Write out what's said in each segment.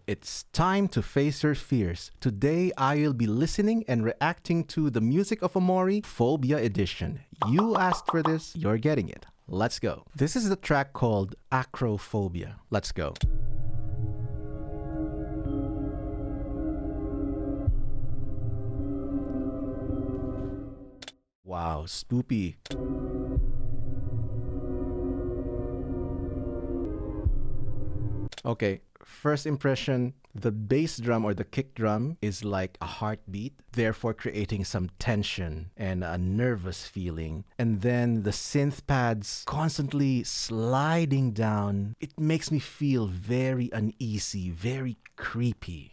it's time to face your fears. Today, I will be listening and reacting to the music of Omori, Phobia Edition. You asked for this, you're getting it. Let's go. This is the track called Acrophobia. Let's go. Wow, spoopy. Okay, first impression, the bass drum or the kick drum is like a heartbeat, therefore creating some tension and a nervous feeling. And then the synth pads constantly sliding down. It makes me feel very uneasy, very creepy.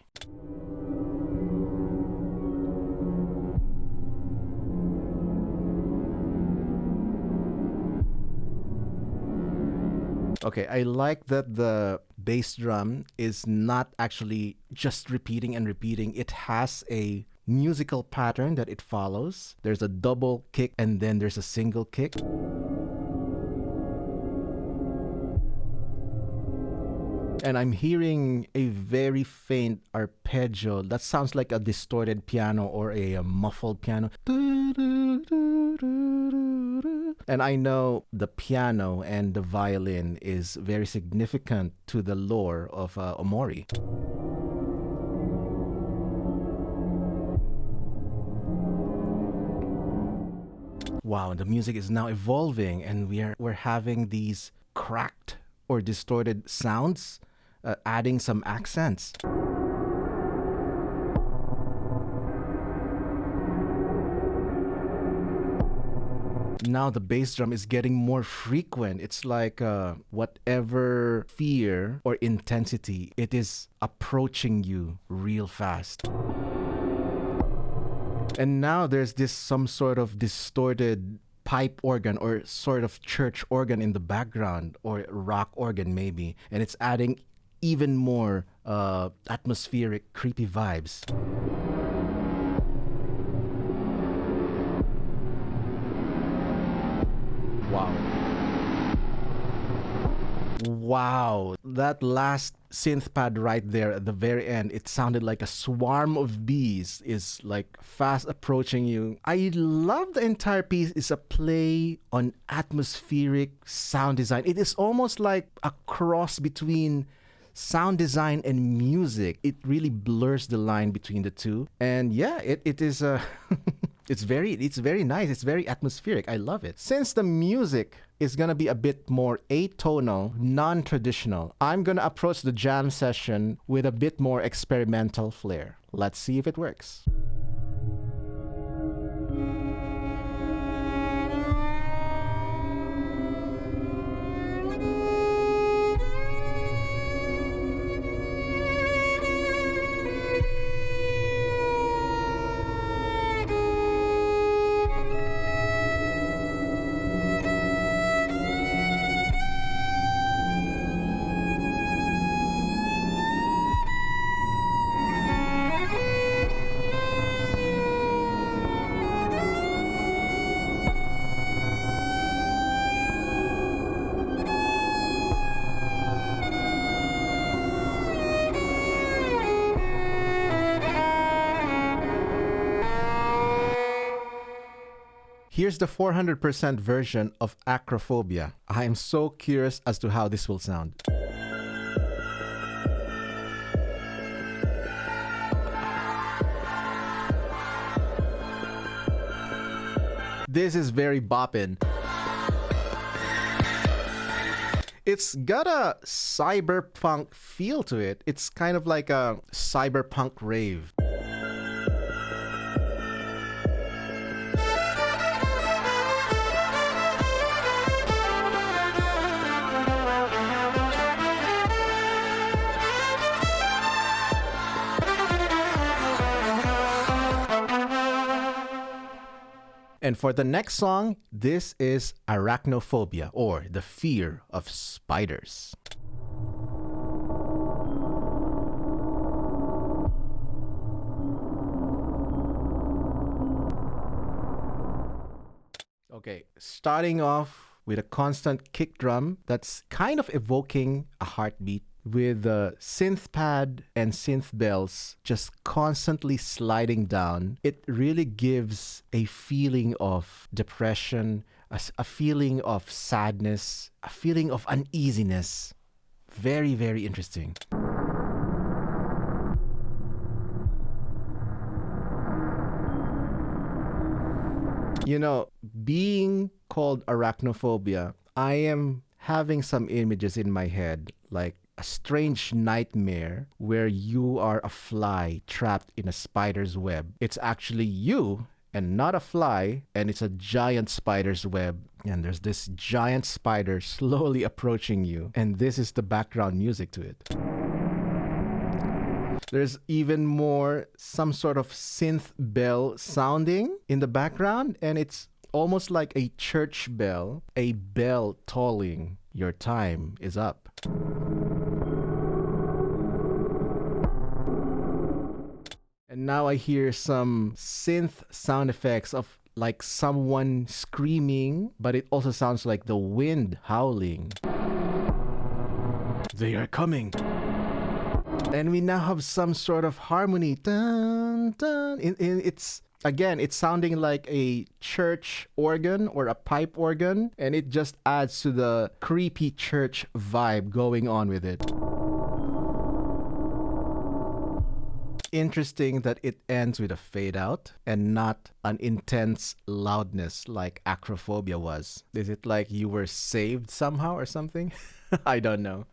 Okay, I like that the bass drum is not actually just repeating and repeating. It has a musical pattern that it follows. There's a double kick and then there's a single kick. And I'm hearing a very faint arpeggio that sounds like a distorted piano or a muffled piano. And I know the piano and the violin is very significant to the lore of Omori. Wow, the music is now evolving and we're having these cracked or distorted sounds, adding some accents. Now the bass drum is getting more frequent. It's like whatever fear or intensity, it is approaching you real fast. And now there's some sort of distorted pipe organ or sort of church organ in the background, or rock organ maybe, and it's adding even more atmospheric, creepy vibes. Wow. Wow, that last synth pad right there at the very end, it sounded like a swarm of bees is like fast approaching you. I love the entire piece. It's a play on atmospheric sound design. It is almost like a cross between sound design and music. It really blurs the line between the two. And yeah, it is it's very nice. It's very atmospheric. I love it. Since the music is gonna be a bit more atonal, non-traditional, I'm gonna approach the jam session with a bit more experimental flair. Let's see if it works. Here's the 400% version of Acrophobia. I am so curious as to how this will sound. This is very boppin'. It's got a cyberpunk feel to it. It's kind of like a cyberpunk rave. And for the next song, this is Arachnophobia, or the fear of spiders. Okay, starting off with a constant kick drum that's kind of evoking a heartbeat. with the synth pad and synth bells just constantly sliding down, it really gives a feeling of depression, a feeling of sadness, a feeling of uneasiness. Very, very interesting. You know, being called arachnophobia, I am having some images in my head, like a strange nightmare where you are a fly trapped in a spider's web. It's actually you and not a fly, and it's a giant spider's web. And there's this giant spider slowly approaching you, and this is the background music to it. There's even more some sort of synth bell sounding in the background, and it's almost like a church bell, a bell tolling. Your time is up. And now I hear some synth sound effects of like someone screaming, but it also sounds like the wind howling. They are coming. And we now have some sort of harmony. Dun, dun. It's sounding like a church organ or a pipe organ, and it just adds to the creepy church vibe going on with it. Interesting that it ends with a fade out and not an intense loudness like Acrophobia was. Is it like you were saved somehow or something? I don't know.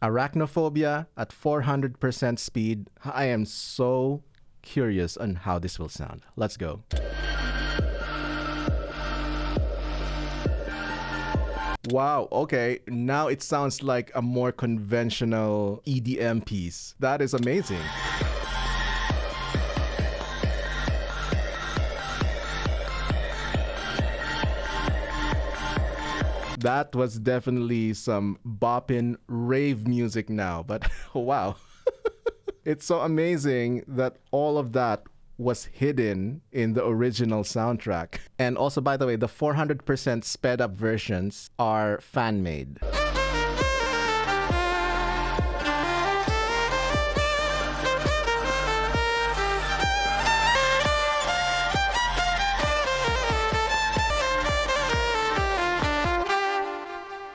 Arachnophobia at 400% speed. I am so curious on how this will sound. Let's go. Wow, okay. Now it sounds like a more conventional EDM piece. That is amazing. That was definitely some boppin' rave music now, but wow. It's so amazing that all of that was hidden in the original soundtrack. And also, by the way, the 400% sped up versions are fan-made.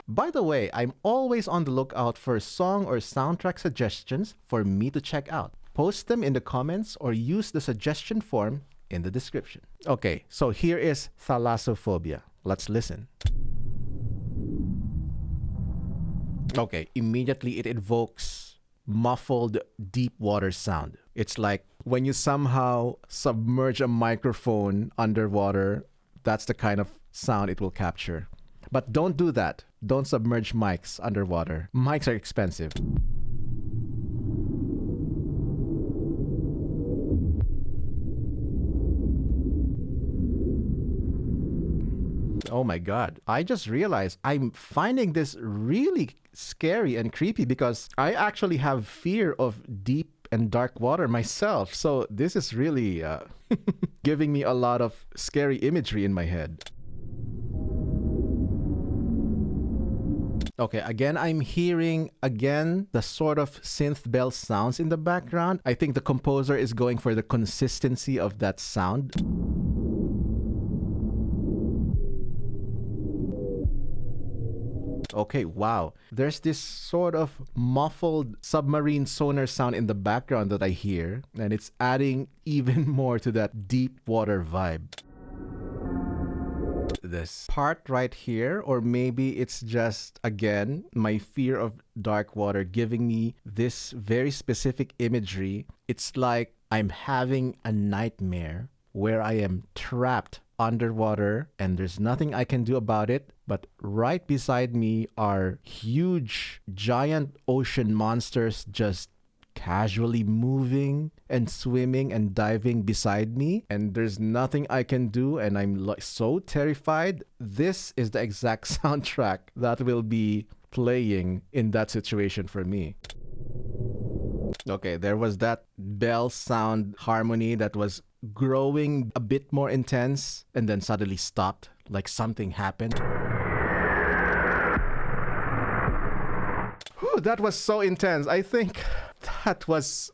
By the way, I'm always on the lookout for song or soundtrack suggestions for me to check out. Post them in the comments or use the suggestion form in the description. Okay, so here is Thalassophobia. Let's listen. Okay, immediately it evokes muffled deep water sound. It's like when you somehow submerge a microphone underwater, that's the kind of sound it will capture. But don't do that. Don't submerge mics underwater. Mics are expensive. Oh my God. I just realized I'm finding this really scary and creepy because I actually have fear of deep and dark water myself. So this is really giving me a lot of scary imagery in my head. Okay, again, I'm hearing, the sort of synth bell sounds in the background. I think the composer is going for the consistency of that sound. Okay, wow. There's this sort of muffled submarine sonar sound in the background that I hear, and it's adding even more to that deep water vibe. this part right here, or maybe it's just, again, my fear of dark water giving me this very specific imagery. It's like I'm having a nightmare where I am trapped underwater and there's nothing I can do about it. But right beside me are huge, giant ocean monsters just casually moving and swimming and diving beside me, and there's nothing I can do, and I'm like so terrified. This is the exact soundtrack that will be playing in that situation for me. Okay, there was that bell sound harmony that was growing a bit more intense and then suddenly stopped, like something happened. Whew, that was so intense. I think that was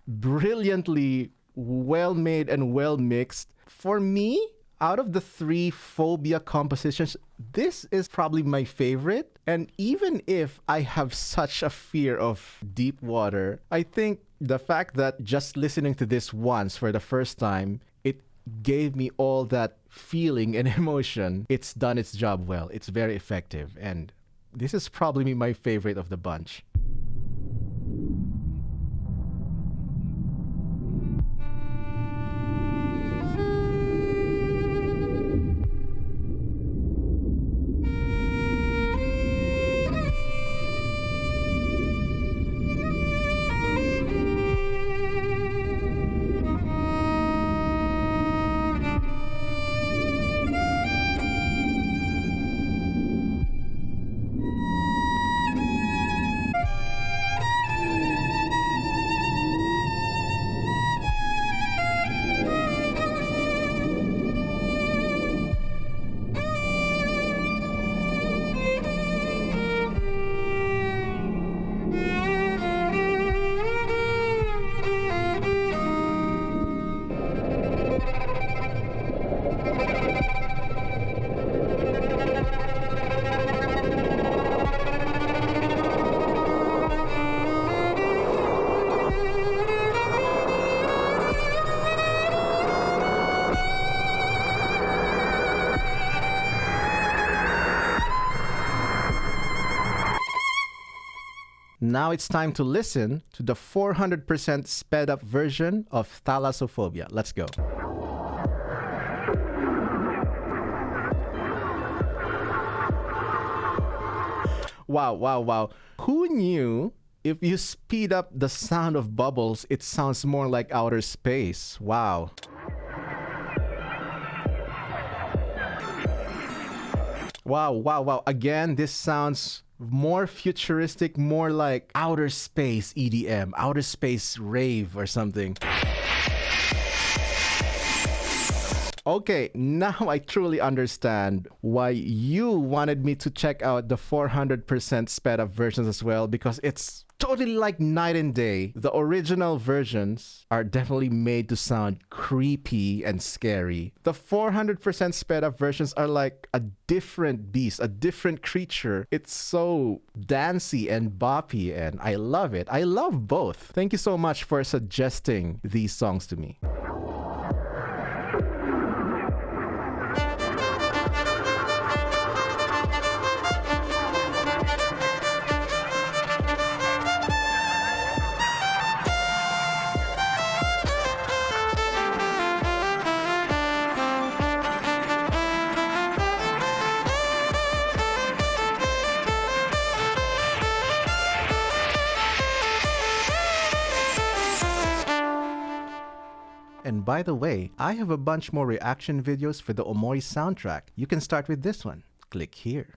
brilliantly well made and well mixed. For me, out of the 3 Phobia compositions, this is probably my favorite. And even if I have such a fear of deep water, I think the fact that just listening to this once for the first time, it gave me all that feeling and emotion. It's done its job well. It's very effective. And this is probably my favorite of the bunch. Now it's time to listen to the 400% sped up version of Thalassophobia. Let's go. Wow, wow, wow. Who knew if you speed up the sound of bubbles, it sounds more like outer space? Wow. Wow, wow, wow. Again, this sounds more futuristic, more like outer space EDM, outer space rave or something. Okay, now I truly understand why you wanted me to check out the 400% sped up versions as well, because it's totally like night and day. The original versions are definitely made to sound creepy and scary. The 400% sped up versions are like a different beast, a different creature. It's so dancey and boppy, and I love it. I love both. Thank you so much for suggesting these songs to me. And by the way, I have a bunch more reaction videos for the Omori soundtrack. You can start with this one. Click here.